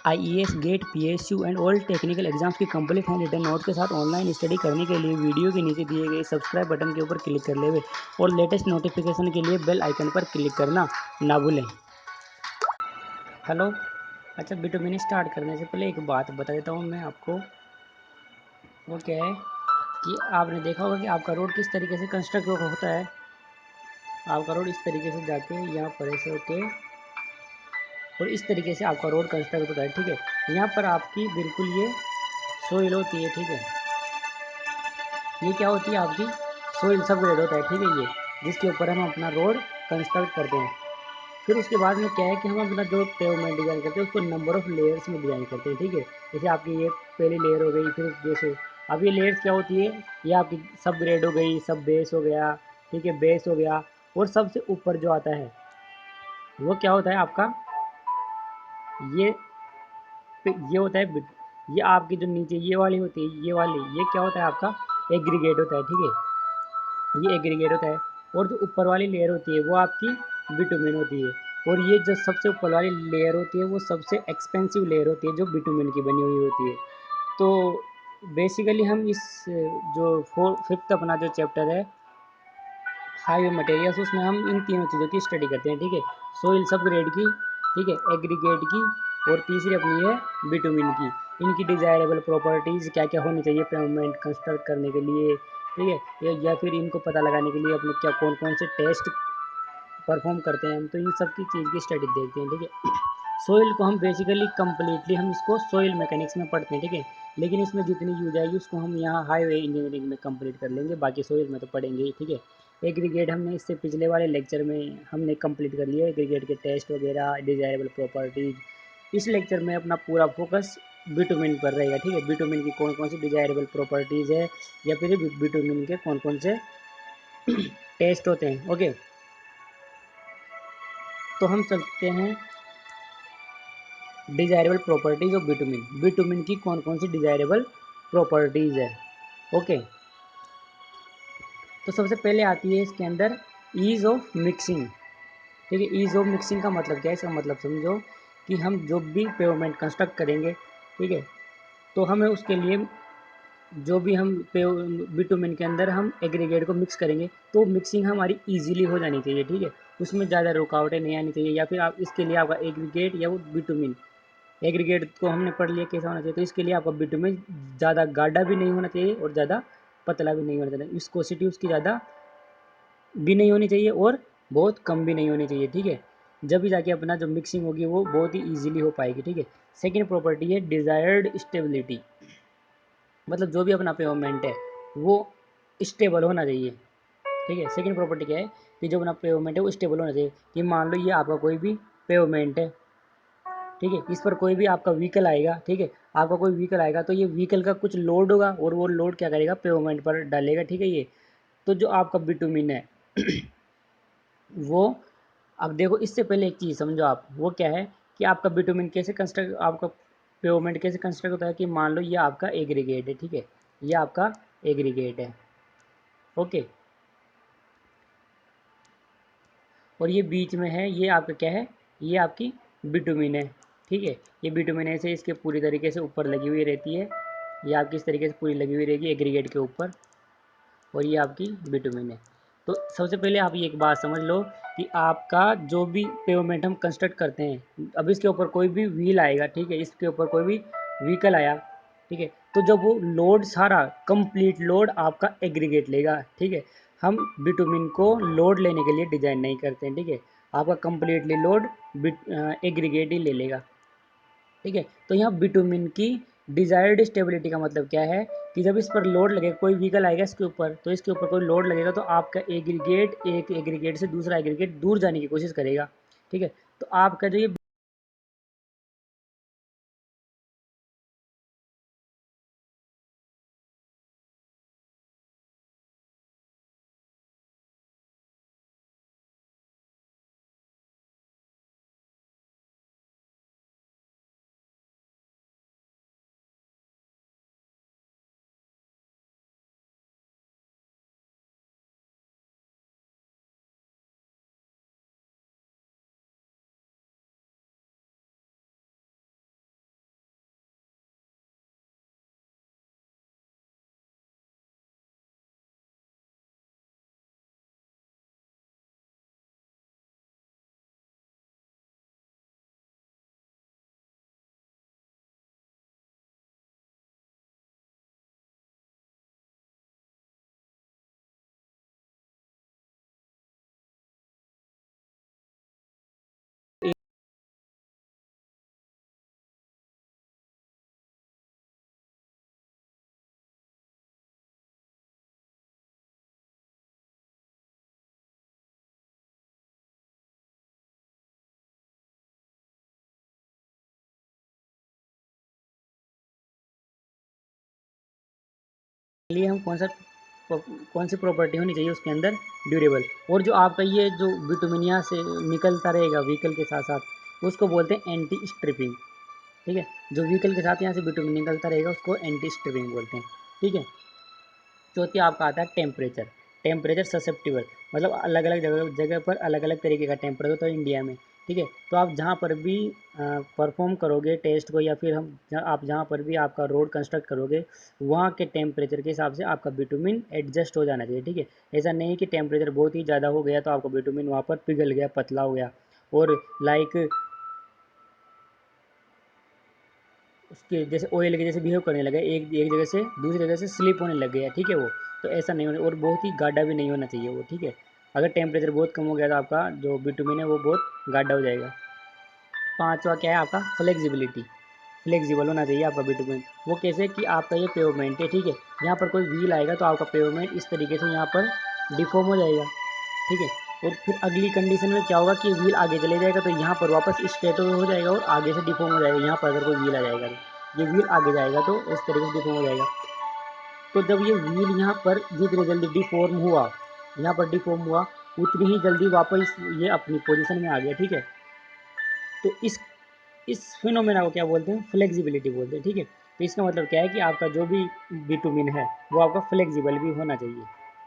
IAS, GATE, PSU and all technical exams की complete hand written note के साथ online study करने के लिए वीडियो के नीचे दिए गए सब्सक्राइब बटन के ऊपर क्लिक कर लेवे और लेटेस्ट नोटिफिकेशन के लिए बेल आइकन पर क्लिक करना ना भूलें। हेलो। अच्छा, बिटुमिन स्टार्ट करने से पहले एक बात बता देता हूँ मैं आपको। वो क्या है कि आपने देखा होगा कि आपका रोड किस तरीके से कंस्ट्रक्ट होता है। आपका रोड इस तरीके से जाके यहाँ पर ऐसे होके और इस तरीके से आपका रोड कंस्ट्रक्ट होता है, ठीक है। यहाँ पर आपकी बिल्कुल ये सोइल होती है, ठीक है। ये क्या होती है आपकी सोइल सब ग्रेड होता है, ठीक है। ये जिसके ऊपर हम अपना रोड कंस्ट्रक्ट करते हैं। फिर उसके बाद में क्या है कि हम अपना जो पेवमेंट डिज़ाइन करते हैं उसको नंबर ऑफ़ लेयर्स में डिज़ाइन करते हैं, ठीक है। जैसे आपकी ये पहली लेयर हो गई, फिर जैसे अब ये लेयर्स क्या होती है, ये आपकी सब ग्रेड हो गई, सब बेस हो गया, ठीक है, बेस हो गया। और सबसे ऊपर जो आता है वो क्या होता है आपका, ये ये होता है ये आपकी जो नीचे ये वाली होती है, ये वाली ये क्या होता है आपका एग्रीगेट होता है, ठीक है। ये एग्रीगेट होता है। और जो ऊपर वाली लेयर होती है वो आपकी बिटुमिन होती है। और ये जो सबसे ऊपर वाली लेयर होती है वो सबसे एक्सपेंसिव लेयर होती है जो बिटुमिन की बनी हुई होती है। तो बेसिकली हम इस जो फिफ्थ अपना जो चैप्टर है हाईवे मटेरियल्स, उसमें हम इन तीनों चीज़ों की स्टडी करते हैं, ठीक है। सोइल सब ग्रेड की, ठीक है, एग्रीगेट की, और तीसरी अपनी है बिटुमिन की। इनकी डिज़ायरेबल प्रॉपर्टीज़ क्या क्या होनी चाहिए पेवमेंट कंस्ट्रक्ट करने के लिए, ठीक है, या फिर इनको पता लगाने के लिए अपने क्या कौन कौन से टेस्ट परफॉर्म करते हैं हम, तो इन सब की चीज़ की स्टडी देखते हैं, ठीक है। सोइल को हम बेसिकली कम्प्लीटली हम इसको सोइल मैकेनिक्स में पढ़ते हैं, ठीक है। लेकिन इसमें जितनी यूज आएगी उसको हम यहाँ हाईवे इंजीनियरिंग में कंप्लीट कर लेंगे, बाकी सोइल में तो पढ़ेंगे ही, ठीक है। एग्रीगेट हमने इससे पिछले वाले लेक्चर में हमने कंप्लीट कर लिया एग्रीगेट के टेस्ट वगैरह, डिजायरेबल प्रॉपर्टीज। इस लेक्चर में अपना पूरा फोकस बिटुमिन पर रहेगा, ठीक है। बिटुमिन की कौन कौन सी डिजायरेबल प्रॉपर्टीज़ है, या फिर बिटुमिन के कौन कौन से टेस्ट होते हैं, ओके। तो हम चलते हैं desirable properties of bitumen. Bitumen की कौन कौन सी डिजायरेबल प्रॉपर्टीज़ है, ओके। तो सबसे पहले आती है इसके अंदर ईज़ ऑफ मिक्सिंग, ठीक है। ईज़ ऑफ मिक्सिंग का मतलब क्या है, इसका मतलब समझो कि हम जो भी पेवमेंट कंस्ट्रक्ट करेंगे, ठीक है, तो हमें उसके लिए जो भी हम बिटुमिन के अंदर हम एग्रीगेट को मिक्स करेंगे तो मिक्सिंग हमारी इजीली हो जानी चाहिए, ठीक है। उसमें ज़्यादा रुकावटें नहीं आनी चाहिए, या फिर आप इसके लिए आपका एग्रीगेट या वो बिटुमिन, एग्रीगेट को हमने पढ़ लिया कैसा होना चाहिए, तो इसके लिए आपका बिटुमिन ज़्यादा गाढ़ा भी नहीं होना चाहिए और ज़्यादा पतला भी नहीं होना चाहिए। विस्कोसिटी उसकी ज़्यादा भी नहीं होनी चाहिए और बहुत कम भी नहीं होनी चाहिए, ठीक है। जब भी जाके अपना जो मिक्सिंग होगी वो बहुत ही ईजिली हो पाएगी, ठीक है। सेकेंड प्रॉपर्टी है डिज़ायर्ड स्टेबिलिटी, मतलब जो भी अपना पेवमेंट है वो स्टेबल होना चाहिए, ठीक है। सेकेंड प्रॉपर्टी क्या है कि जो अपना पेवमेंट है वो स्टेबल होना चाहिए। कि मान लो ये आपका कोई भी पेवमेंट है, ठीक है, इस पर कोई भी आपका व्हीकल आएगा, ठीक है, आपका कोई व्हीकल आएगा तो ये व्हीकल का कुछ लोड होगा और वो लोड क्या करेगा पेवमेंट पर डालेगा, ठीक है। ये तो जो आपका बिटुमिन है वो, अब देखो इससे पहले एक चीज़ समझो आप, वो क्या है कि आपका बिटुमिन कैसे कंस्ट्रक्ट, आपका पेवमेंट कैसे कंस्ट्रक्ट होता है कि मान लो ये आपका एग्रीगेट है, ठीक है, ये आपका एग्रीगेट है, ओके। और ये बीच में है, ये आपका क्या है, ये आपकी बिटुमिन है, ठीक है। ये बिटुमिन ऐसे इसके पूरी तरीके से ऊपर लगी हुई रहती है, ये आपकी इस तरीके से पूरी लगी हुई रहेगी एग्रीगेट के ऊपर, और ये आपकी बिटुमिन है। तो सबसे पहले आप ये एक बात समझ लो कि आपका जो भी पेवमेंट हम कंस्ट्रक्ट करते हैं, अब इसके ऊपर कोई भी व्हील आएगा, ठीक है, इसके ऊपर कोई भी व्हीकल आया, ठीक है, तो जब वो लोड सारा कंप्लीट लोड आपका एग्रीगेट लेगा, ठीक है। हम बिटुमिन को लोड लेने के लिए डिज़ाइन नहीं करते हैं, ठीक है। आपका कंप्लीटली लोड एग्रीगेट ही ले लेगा, ठीक है। तो यहाँ बिटुमिन की डिजायर्ड स्टेबिलिटी का मतलब क्या है कि जब इस पर लोड लगेगा, कोई व्हीकल आएगा इसके ऊपर, तो इसके ऊपर कोई लोड लगेगा तो आपका एग्रीगेट एक एग्रीगेट से दूसरा एग्रीगेट दूर जाने की कोशिश करेगा, ठीक है। तो आपका जो ये लिए हम कौन सी प्रॉपर्टी होनी चाहिए उसके अंदर, ड्यूरेबल। और जो आपका ये जो बिटुमिन यहाँ से निकलता रहेगा व्हीकल के साथ साथ, उसको बोलते हैं एंटी स्ट्रिपिंग। ठीक है, जो व्हीकल के साथ यहाँ से बिटुमिन निकलता रहेगा उसको एंटी स्ट्रिपिंग बोलते हैं। ठीक है, चौथी आपका आता है टेम्परेचर। टेम्परेचर ससेप्टिबल, मतलब अलग अलग जगह पर अलग अलग तरीके का टेम्परेचर होता है इंडिया में। ठीक है, तो आप जहाँ पर भी परफॉर्म करोगे टेस्ट को, या फिर आप जहाँ पर भी आपका रोड कंस्ट्रक्ट करोगे, वहाँ के टेम्परेचर के हिसाब से आपका बिटुमिन एडजस्ट हो जाना चाहिए। ठीक है, ऐसा नहीं कि टेम्परेचर बहुत ही ज़्यादा हो गया तो आपका बिटुमिन वहाँ पर पिघल गया, पतला हो गया, और लाइक उसके जैसे ऑयल के जैसे बिहेव करने लगे, एक एक जगह से दूसरी जगह से स्लिप होने लग गया। ठीक है, वो तो ऐसा नहीं होना, और बहुत ही गाढ़ा भी नहीं होना चाहिए वो। ठीक है, अगर टेम्परेचर बहुत कम हो गया तो आपका जो बिटुमिन है वो बहुत गाढ़ा हो जाएगा। पांचवा क्या है आपका, फ्लेक्सिबिलिटी। फ्लेक्सिबल होना चाहिए आपका बिटुमिन। वो कैसे कि आपका ये पेवमेंट है, ठीक है, यहाँ पर कोई व्हील आएगा तो आपका पेवमेंट इस तरीके से यहाँ पर डिफॉर्म हो जाएगा। ठीक है, और फिर अगली कंडीशन में क्या होगा कि व्हील आगे चले जाएगा तो यहाँ पर वापस स्ट्रेट हो जाएगा और आगे से डिफॉर्म हो जाएगा। यहाँ पर अगर कोई व्हील आ जाएगा तो ये व्हील आगे जाएगा तो इस तरीके से डिफॉर्म हो जाएगा। तो जब ये व्हील यहाँ पर जितनी जल्दी डिफॉर्म हुआ, यहाँ पर डिफॉर्म हुआ, उतनी ही जल्दी वापस ये अपनी पोजीशन में आ गया। ठीक है, तो इस फिनोमेना को क्या बोलते हैं, फ्लेक्सिबिलिटी बोलते हैं। ठीक है, तो इसका मतलब क्या है कि आपका जो भी बिटुमिन है वो आपका फ्लेक्सिबल भी होना चाहिए।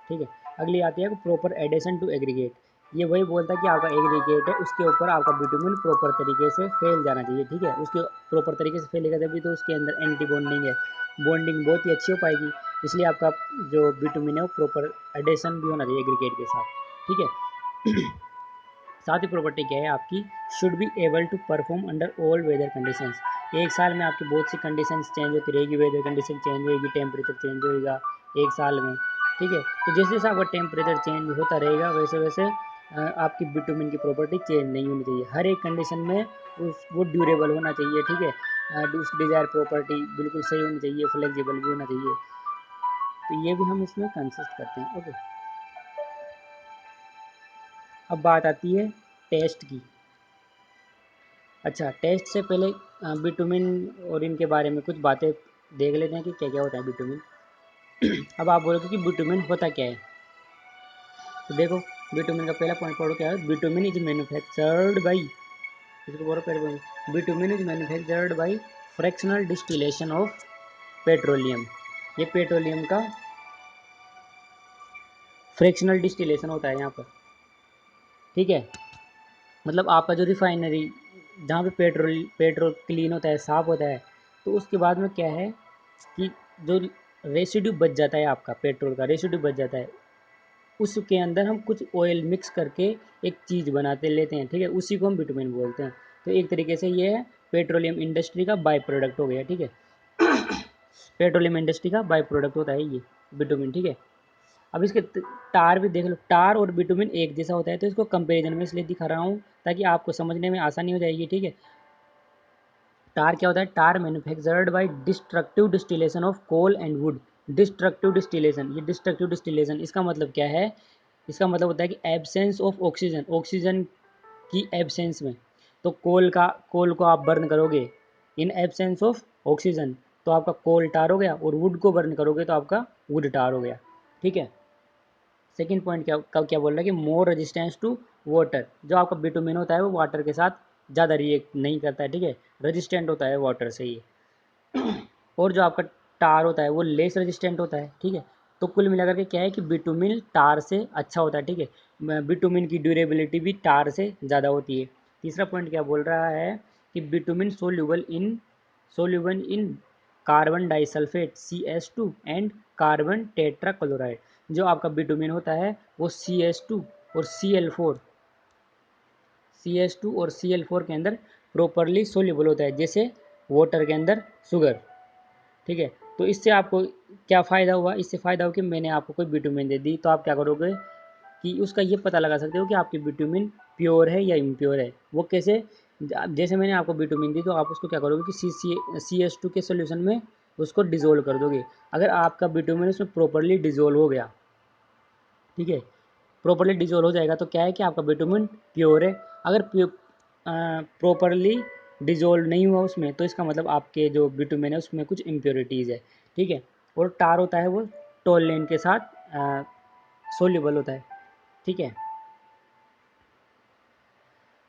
ठीक है, अगली आती है प्रॉपर एडेशन टू एग्रीगेट। ये वही बोलता है कि आपका एग्रीगेट है उसके ऊपर आपका बिटुमिन प्रॉपर तरीके से फैल जाना चाहिए। ठीक है, उसके प्रॉपर तरीके से फैलेगा तभी तो उसके अंदर एंटी बॉन्डिंग है, बॉन्डिंग बहुत ही अच्छी हो पाएगी। इसलिए आपका जो बिटुमिन है वो प्रॉपर एडेशन भी होना चाहिए एग्रीगेट के साथ। ठीक है, साथ ही प्रॉपर्टी क्या है आपकी, should be able to perform under all weather conditions. एक साल में आपकी बहुत सी कंडीशंस चेंज होती रहेगी, वेदर कंडीशन चेंज होगी, टेम्परेचर चेंज होएगा एक साल में। ठीक है, तो जैसे जैसे आपका टेम्परेचर चेंज होता रहेगा वैसे वैसे आपकी बिटुमिन की प्रॉपर्टी चेंज नहीं होनी चाहिए। हर एक कंडीशन में वो ड्यूरेबल होना चाहिए। ठीक है, उसकी डिज़ायर प्रॉपर्टी बिल्कुल सही होनी चाहिए, फ्लेक्सिबल भी होना चाहिए। तो ये भी हम इसमें कंसिस्ट करते हैं। ओके, अब बात आती है टेस्ट की। अच्छा, टेस्ट से पहले बिटुमिन और इनके बारे में कुछ बातें देख लेते हैं कि क्या क्या होता है बिटुमिन। अब आप बोलोगे कि बिटुमिन होता क्या है, तो देखो बिटुमिन का पहला पॉइंट पढ़ो क्या है, बिटुमिन इज मैन्युफैक्चर्ड बाई, इसको बोलो पहले, bitumen is manufactured by fractional distillation of petroleum. ये पेट्रोलियम का फ्रैक्शनल डिस्टिलेशन होता है यहाँ पर। ठीक है, मतलब आपका जो रिफाइनरी जहाँ पे पेट्रोल क्लीन होता है, साफ़ होता है, तो उसके बाद में क्या है कि जो रेसिड्यू बच जाता है, आपका पेट्रोल का रेसिड्यू बच जाता है, उसके अंदर हम कुछ ऑयल मिक्स करके एक चीज़ बनाते लेते हैं। ठीक है, उसी को हम बिटुमिन बोलते हैं। तो एक तरीके से ये है पेट्रोलियम इंडस्ट्री का बाई प्रोडक्ट हो गया। ठीक है, पेट्रोलियम इंडस्ट्री का बाई प्रोडक्ट होता है ये बिटुमिन। ठीक है, अब इसके टार भी देख लो, टार और बिटुमिन एक जैसा होता है, तो इसको कंपेरिजन में इसलिए दिखा रहा हूँ ताकि आपको समझने में आसानी हो जाएगी। ठीक है, टार क्या होता है, tar manufactured by destructive distillation of coal and wood. Destructive distillation, ये डिस्ट्रक्टिव डिस्टिलेशन इसका मतलब क्या है, इसका मतलब होता है कि एब्सेंस ऑफ ऑक्सीजन, ऑक्सीजन की एब्सेंस में, तो कोल को आप बर्न करोगे इन एब्सेंस ऑफ ऑक्सीजन, तो आपका कोल टार हो गया, और वुड को बर्न करोगे तो आपका वुड टार हो गया। ठीक है, सेकेंड पॉइंट क्या बोल रहा है कि मोर रेजिस्टेंस टू वाटर। जो आपका बिटुमिन होता है वो वाटर के साथ ज़्यादा रिएक्ट नहीं करता है। ठीक है, रेजिस्टेंट होता है वाटर से ही। और जो आपका टार होता है वो लेस रेजिस्टेंट होता है। ठीक है, तो कुल मिलाकर के क्या है कि बिटुमिन टार से अच्छा होता है। ठीक है, बिटुमिन की ड्यूरेबिलिटी भी टार से ज़्यादा होती है। तीसरा पॉइंट क्या बोल रहा है कि bitumen soluble in carbon disulphate CS2 and carbon tetrachloride. जो आपका बिटुमिन होता है वो CS2 और Cl4 के अंदर प्रॉपरली सोल्यूबल होता है, जैसे वाटर के अंदर शुगर। ठीक है, तो इससे आपको क्या फ़ायदा हुआ, इससे फ़ायदा हो कि मैंने आपको कोई बिटुमिन दे दी, तो आप क्या करोगे कि उसका ये पता लगा सकते हो कि आपकी बिटुमिन प्योर है या इम्प्योर है। वो कैसे, जैसे मैंने आपको बिटुमिन दी तो आप उसको क्या करोगे कि CS2 के सोल्यूशन में उसको डिज़ोल्व कर दोगे। अगर आपका बिटुमिन उसमें प्रॉपरली डिज़ोल्व हो गया, ठीक है, प्रॉपरली डिज़ोल्व हो जाएगा तो क्या है कि आपका बिटुमिन प्योर है। अगर प्रॉपरली डिज़ोल्व नहीं हुआ उसमें तो इसका मतलब आपके जो बिटुमिन है उसमें कुछ इम्प्योरिटीज़ है। ठीक है, और टार होता है वो टोल्यूइन के साथ सोल्यूबल होता है। ठीक है,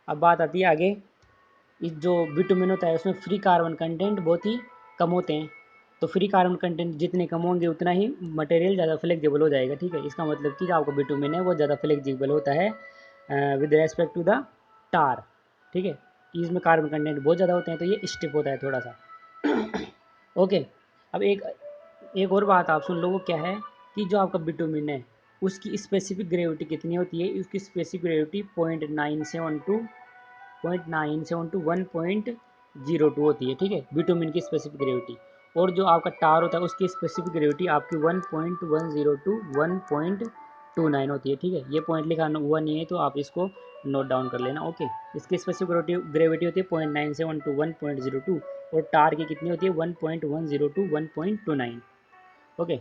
अब बात आती है आगे। इस जो बिटुमिन होता है उसमें फ्री कार्बन कंटेंट बहुत ही कम होते हैं। तो फ्री कार्बन कंटेंट जितने कम होंगे उतना ही मटेरियल ज़्यादा फ्लेक्सिबल हो जाएगा। ठीक है, इसका मतलब कि जो आपका बिटुमिन है वो ज़्यादा फ्लेक्सिबल होता है विद रेस्पेक्ट टू द टार। ठीक है, कि इसमें कार्बन कंटेंट बहुत ज़्यादा होते हैं तो ये स्टिफ होता है थोड़ा सा। ओके, अब एक और बात आप सुन लो, वो क्या है कि जो आपका बिटुमिन है उसकी स्पेसिफिक ग्रेविटी कितनी होती है। उसकी स्पेसिफिक ग्रेविटी 0.972 होती है। ठीक है, बिटुमिन की स्पेसिफिक ग्रेविटी। और जो आपका टार होता है उसकी स्पेसिफिक ग्रेविटी आपकी 1.102 होती है। ठीक है, ये पॉइंट लिखा हुआ नहीं है तो आप इसको नोट डाउन कर लेना। ओके, इसकी स्पेसिफिक ग्रेविटी होती है 0.97 टू 1.02 और टार की कितनी होती है 1.10 टू 1.29। ओके,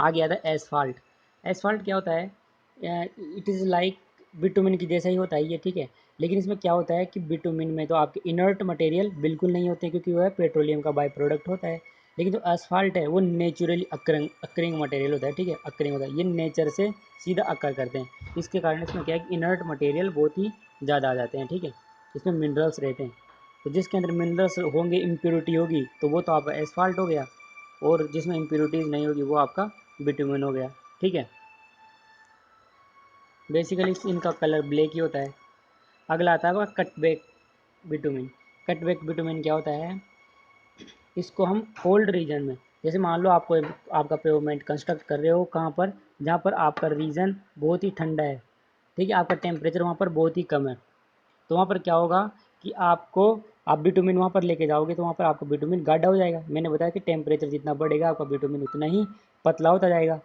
आ गया था एसफाल्ट। एसफाल्ट क्या होता है, इट इज़ लाइक बिटुमिन की जैसा ही होता है ये। ठीक है, लेकिन इसमें क्या होता है कि बिटुमिन में तो आपके इनर्ट मटेरियल बिल्कुल नहीं होते क्योंकि वह पेट्रोलियम का बाई प्रोडक्ट होता है। लेकिन जो एसफाल्ट है वो नेचुरली अक्रिंग मटेरियल होता है। ठीक है, अक्रिंग होता है, ये नेचर से सीधा अक्कर करते हैं। इसके कारण इसमें क्या है कि इनर्ट मटेरियल बहुत ही ज़्यादा आ जाते हैं। ठीक है, इसमें मिनरल्स रहते हैं, तो जिसके अंदर मिनरल्स होंगे, इम्प्योरिटी होगी, तो वो तो आपका एसफाल्ट हो गया। और जिसमें इम्प्योरिटीज़ नहीं होगी वो आपका बिटुमिन हो गया। ठीक है, बेसिकली इनका कलर ब्लैक ही होता है। अगला आता है आपका कटबैक बिटुमिन। कटबैक बिटुमिन क्या होता है, इसको हम कोल्ड रीजन में, जैसे मान लो आपको आपका पेवमेंट कंस्ट्रक्ट कर रहे हो कहाँ पर, जहाँ पर आपका रीजन बहुत ही ठंडा है। ठीक है, आपका टेम्परेचर वहाँ पर बहुत ही कम है, तो वहाँ पर क्या होगा कि आप बिटुमिन वहाँ पर लेके जाओगे तो वहाँ पर आपका बिटुमिन गाढ़ा हो जाएगा। मैंने बताया कि टेम्परेचर जितना बढ़ेगा आपका बिटुमिन उतना ही पतला होता जाएगा।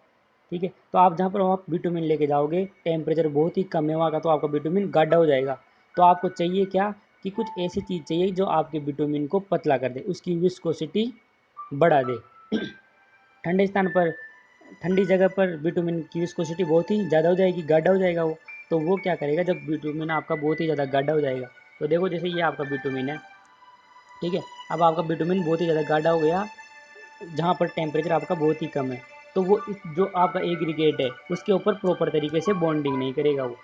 ठीक है, तो आप जहाँ पर वहाँ बिटुमिन लेके जाओगे टेम्परेचर बहुत ही कम है वहाँ का, तो आपका बिटुमिन गाढ़ा हो जाएगा। तो आपको चाहिए क्या कि कुछ ऐसी चीज़ चाहिए जो आपके बिटुमिन को पतला कर दे, उसकी विस्कोसिटी बढ़ा दे। ठंडे स्थान पर, ठंडी जगह पर बिटुमिन की विस्कोसिटी बहुत ही ज़्यादा हो जाएगी, गाढ़ा हो जाएगा वो। तो वो क्या करेगा, जब बिटुमिन आपका बहुत ही ज़्यादा गाढ़ा हो जाएगा, तो देखो जैसे ये आपका बिटुमिन है। ठीक है, अब आपका बिटुमिन बहुत ही ज़्यादा गाढ़ा हो गया जहाँ पर टेम्परेचर आपका बहुत ही कम है, तो वो जो आपका एग्रीगेट है उसके ऊपर प्रॉपर तरीके से बॉन्डिंग नहीं करेगा, वो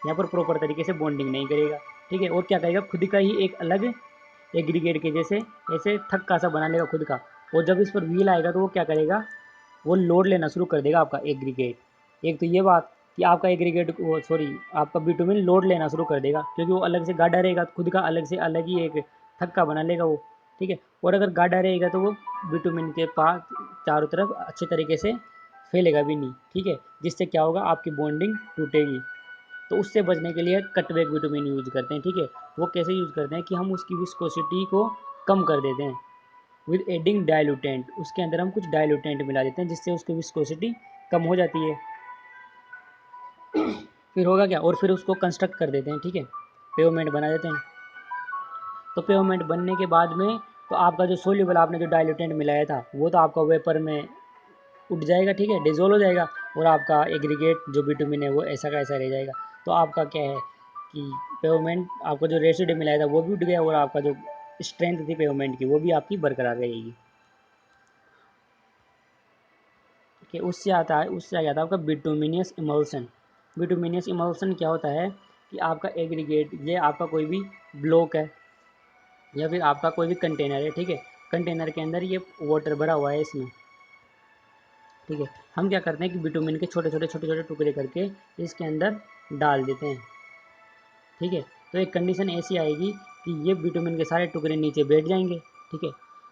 यहाँ पर प्रॉपर तरीके से बॉन्डिंग नहीं करेगा। ठीक है, और क्या करेगा, खुद का ही एक अलग एग्रीगेट के जैसे ऐसे थक्का सा बना लेगा खुद का। और जब इस पर व्हील आएगा तो वो क्या करेगा, वो लोड लेना शुरू कर देगा आपका एग्रीगेट। एक तो ये बात कि आपका एग्रीगेट वो सॉरी आपका बिटुमिन लोड लेना शुरू कर देगा क्योंकि वो अलग से गाढ़ा रहेगा, खुद का अलग से अलग ही एक थक्का बना लेगा वो। ठीक है, और अगर गाढ़ा रहेगा तो वो बिटुमिन के पास चारों तरफ अच्छे तरीके से फैलेगा भी नहीं। ठीक है, जिससे क्या होगा, आपकी बॉन्डिंग टूटेगी। तो उससे बचने के लिए कटबैक विटामिन यूज करते हैं। ठीक है, वो कैसे यूज करते हैं कि हम उसकी विस्कोसिटी को कम कर देते हैं विद एडिंग डाइल्यूटेंट। उसके अंदर हम कुछ डाइल्यूटेंट मिला देते हैं जिससे उसकी विस्कोसिटी कम हो जाती है। फिर होगा क्या, और फिर उसको कंस्ट्रक्ट कर देते हैं। ठीक है, पेवमेंट बना देते हैं। तो पेवमेंट बनने के बाद में तो आपका जो सोल्यूबल आपने जो डाइल्यूटेंट मिलाया था वो तो आपका वेपर में उठ जाएगा। ठीक है, डिजोल्व हो जाएगा, और आपका एग्रीगेट जो बिटुमिन है वो ऐसा का ऐसा रह जाएगा। तो आपका क्या है कि पेवमेंट आपका जो रेसिड्यू मिलाया था वो भी उठ गया, और आपका जो स्ट्रेंथ थी पेवमेंट की वो भी आपकी बरकरार रहेगी। ठीक है, उससे आ जाता है आपका बिटुमिनियस इमल्सन। बिटुमिनियस इमल्सन क्या होता है कि आपका एग्रीगेट, ये आपका कोई भी ब्लॉक है या फिर आपका कोई भी कंटेनर है। ठीक है, कंटेनर के अंदर ये वाटर भरा हुआ है इसमें। ठीक है, हम क्या करते हैं कि बिटुमिन के छोटे छोटे छोटे छोटे टुकड़े करके इसके अंदर डाल देते हैं। ठीक है, तो एक कंडीशन ऐसी आएगी कि ये बिटुमिन के सारे टुकड़े नीचे बैठ जाएंगे। ठीक है,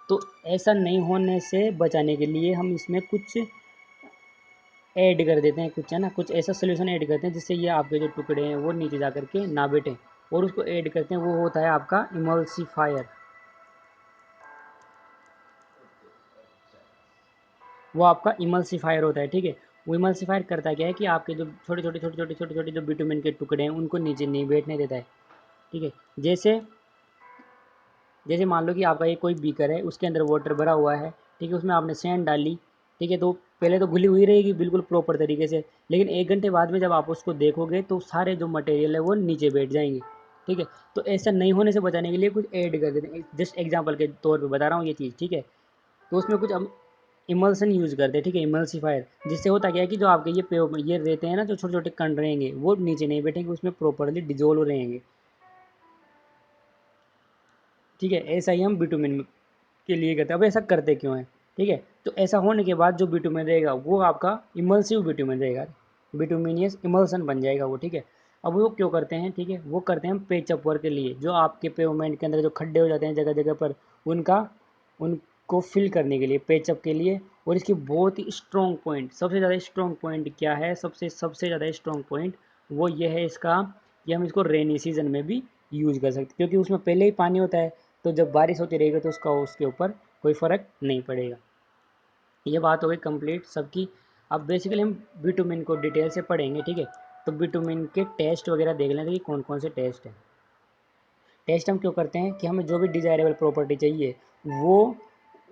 तो ऐसा नहीं होने से बचाने के लिए हम इसमें कुछ ऐड कर देते हैं, कुछ है ना, कुछ ऐसा सोल्यूशन ऐड करते हैं जिससे ये आपके जो टुकड़े हैं वो नीचे जा करके ना बैठे, और उसको ऐड करते हैं, वो होता है आपका इमल्सीफायर। वो आपका इमल्सीफायर होता है। ठीक है, वो इमल्सीफायर करता क्या है कि आपके जो छोटे छोटे जो बिटुमिन के टुकड़े हैं उनको नीचे नहीं बैठने देता है। ठीक है, जैसे जैसे मान लो कि आपका ये कोई बीकर है, उसके अंदर वाटर भरा हुआ है। ठीक है, उसमें आपने सैंड डाली। ठीक है, तो पहले तो घुली हुई रहेगी बिल्कुल प्रॉपर तरीके से, लेकिन 1 घंटे बाद में जब आप उसको देखोगे तो सारे जो मटेरियल है वो नीचे बैठ जाएंगे। ठीक है, तो ऐसा नहीं होने से बचाने के लिए कुछ ऐड कर देते हैं, जस्ट एग्जाम्पल के तौर पर बता रहा हूँ ये चीज़। ठीक है, तो उसमें कुछ इमल्सन यूज़ करते हैं, ठीक है, इमल्सीफायर। जिससे होता क्या है कि जो आपके ये रहते हैं ना, जो छोटे छोटे कण रहेंगे वो नीचे नहीं बैठेंगे, उसमें प्रॉपरली डिजोल्व रहेंगे, ठीक है। ऐसा ही हम बिटुमिन के लिए करते हैं। अब ऐसा करते क्यों है, ठीक है। तो ऐसा होने के बाद जो बिटुमिन रहेगा वो आपका इमल्सिव बिटुमिन रहेगा, बिटुमिनियस इमल्सन बन जाएगा वो, ठीक है। अब वो क्यों करते हैं, ठीक है, वो करते हैं हम पेचअप वर्क के लिए, जो आपके पेवमेंट के अंदर जो खड्डे हो जाते हैं जगह जगह पर, उनका उनको फिल करने के लिए, पेचअप के लिए। और इसकी बहुत ही स्ट्रॉन्ग पॉइंट, सबसे ज़्यादा स्ट्रॉन्ग पॉइंट क्या है, सबसे सबसे ज़्यादा स्ट्रॉन्ग पॉइंट वो ये है इसका, कि हम इसको रेनी सीजन में भी यूज़ कर सकते हैं, क्योंकि उसमें पहले ही पानी होता है, तो जब बारिश होती रहेगी तो उसका उसके ऊपर कोई फ़र्क नहीं पड़ेगा। ये बात हो गई कंप्लीट सबकी। अब बेसिकली हम बिटुमिन को डिटेल से पढ़ेंगे, ठीक है। तो बिटुमिन के टेस्ट वगैरह देख लेते हैं कि कौन कौन से टेस्ट हैं। टेस्ट हम क्यों करते हैं कि हमें जो भी डिज़ायरेबल प्रॉपर्टी चाहिए, वो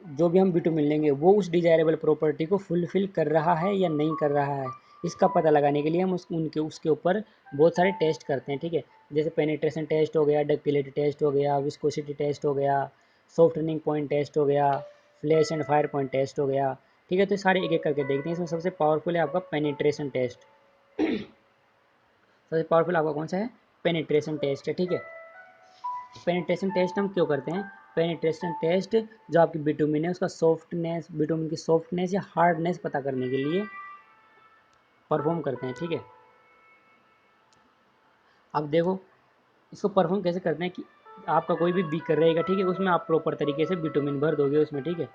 जो भी हम बिटुमिन लेंगे वो उस डिज़ायरेबल प्रॉपर्टी को फुलफ़िल कर रहा है या नहीं कर रहा है, इसका पता लगाने के लिए हम उसके ऊपर बहुत सारे टेस्ट करते हैं, ठीक है। जैसे पेनिट्रेशन टेस्ट हो गया, डक्टिलिटी टेस्ट हो गया, विस्कोसिटी टेस्ट हो गया, सॉफ्टनिंग पॉइंट टेस्ट हो गया, flash and fire point test हो गया, ठीक है। तो सारे एक एक करके देखते हैं। इसमें सबसे पावरफुल है आपका पेनिट्रेशन टेस्ट। सबसे पावरफुल आपका कौन सा है, पेनिट्रेशन टेस्ट है, ठीक है। पेनिट्रेशन टेस्ट हम क्यों करते हैं, पेनिट्रेशन टेस्ट जो आपकी बिटुमिन है उसका सॉफ्टनेस, बिटुमिन की सॉफ्टनेस या हार्डनेस पता करने के लिए परफॉर्म करते हैं, ठीक है। अब देखो इसको परफॉर्म कैसे करते हैं, कि आपका कोई भी बीकर रहेगा, ठीक है, उसमें आप प्रॉपर तरीके से बिटुमिन भर दोगे उसमें, ठीक है।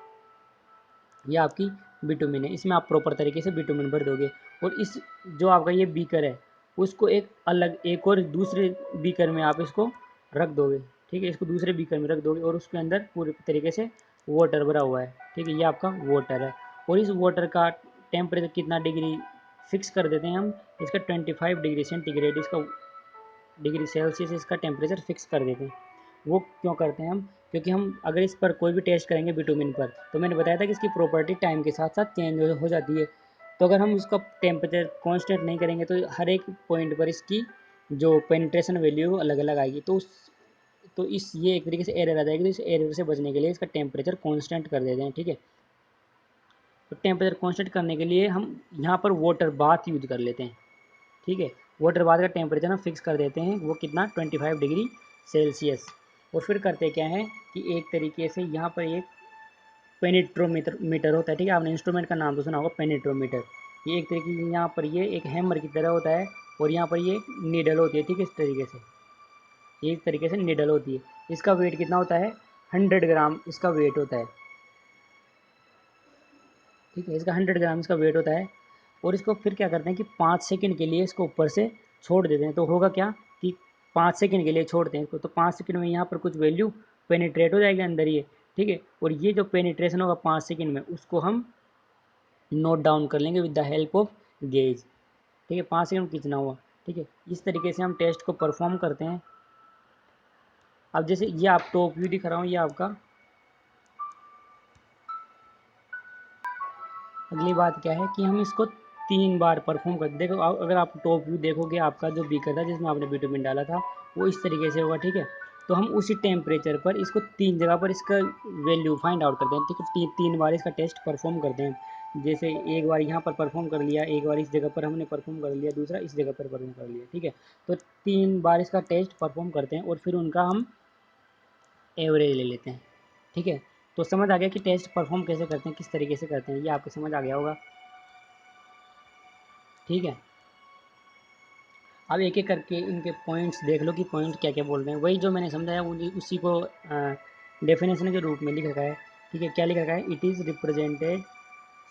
ये आपकी बिटुमिन है, इसमें आप प्रॉपर तरीके से बिटुमिन भर दोगे, और इस जो आपका ये बीकर है उसको एक अलग एक और दूसरे बीकर में आप इसको रख दोगे, ठीक है। इसको दूसरे बीकर में रख दोगे और उसके अंदर पूरे तरीके से वाटर भरा हुआ है, ठीक है, ये आपका वाटर है। और इस वाटर का टेम्परेचर कितना डिग्री फिक्स कर देते हैं हम, इसका 25 डिग्री सेंटीग्रेड, इसका डिग्री सेल्सियस इसका टेम्परेचर फिक्स कर देते हैं। वो क्यों करते हैं हम, क्योंकि हम अगर इस पर कोई भी टेस्ट करेंगे बिटुमिन पर, तो मैंने बताया था कि इसकी प्रॉपर्टी टाइम के साथ साथ चेंज हो जाती है। तो अगर हम इसका टेम्परेचर कांस्टेंट नहीं करेंगे तो हर एक पॉइंट पर इसकी जो पेनिट्रेशन वैल्यू है वो अलग अलग आएगी। तो इस ये एक तरीके से एरर आ जाएगी, तो इस एरर से बचने के लिए इसका टेम्परेचर कांस्टेंट कर देते हैं, ठीक है। तो टेम्परेचर कांस्टेंट करने के लिए हम यहाँ पर वाटर बाथ यूज कर लेते हैं, ठीक है। वाटर बाथ का टेम्परेचर हम फिक्स कर देते हैं, वो कितना 25 डिग्री सेल्सियस। और फिर करते क्या है कि एक तरीके से यहाँ पर एक पेनिट्रोमीटर मीटर होता है, ठीक है, आपने इंस्ट्रूमेंट का नाम तो सुना होगा, पेनिट्रोमीटर। ये एक तरीके की यहाँ पर ये एक हैमर की तरह होता है, और यहाँ पर ये नीडल होती है, ठीक है, इस तरीके से ये इस तरीके से नीडल होती है। इसका वेट कितना होता है, 100 ग्राम इसका वेट होता है, ठीक है, इसका 100 ग्राम इसका वेट होता है। और इसको फिर क्या करते हैं कि 5 सेकंड के लिए इसको ऊपर से छोड़ देते हैं। तो होगा क्या कि 5 सेकंड के लिए छोड़ते हैं इसको, तो 5 सेकंड में यहाँ पर कुछ वैल्यू पेनिट्रेट हो जाएगी अंदर ये, ठीक है। और ये जो पेनिट्रेशन होगा 5 सेकंड में उसको हम नोट डाउन कर लेंगे with the help of gauge, ठीक है, 5 सेकंड कितना हुआ, ठीक है। इस तरीके से हम टेस्ट को परफॉर्म करते हैं। अब जैसे ये आप टॉप व्यू दिखा रहा हूँ, ये आपका अगली बात क्या है कि हम इसको 3 बार परफॉर्म करते, देखो अगर आप टॉप व्यू देखोगे आपका जो बीकर था जिसमें आपने बिटुमिन डाला था वो इस तरीके से होगा, ठीक है। तो हम उसी टेम्परेचर पर इसको 3 जगह पर इसका वैल्यू फाइंड आउट करते हैं, ठीक है। 3 बार इसका टेस्ट परफॉर्म करते हैं। जैसे एक बार यहाँ पर परफॉर्म कर लिया, एक बार इस जगह पर हमने परफॉर्म कर लिया, दूसरा इस जगह पर परफॉर्म कर लिया, ठीक है। तो 3 बार इसका टेस्ट परफॉर्म करते हैं और फिर उनका हम एवरेज ले लेते हैं, ठीक है। तो समझ आ गया कि टेस्ट परफॉर्म कैसे करते हैं, किस तरीके से करते हैं, ये आपको समझ आ गया होगा, ठीक है। अब एक एक करके इनके पॉइंट्स देख लो कि पॉइंट क्या क्या बोल रहे हैं, वही जो मैंने समझाया उसी को डेफिनेशन के रूप में लिख रखा है, ठीक है। क्या लिख रखा है, it is represented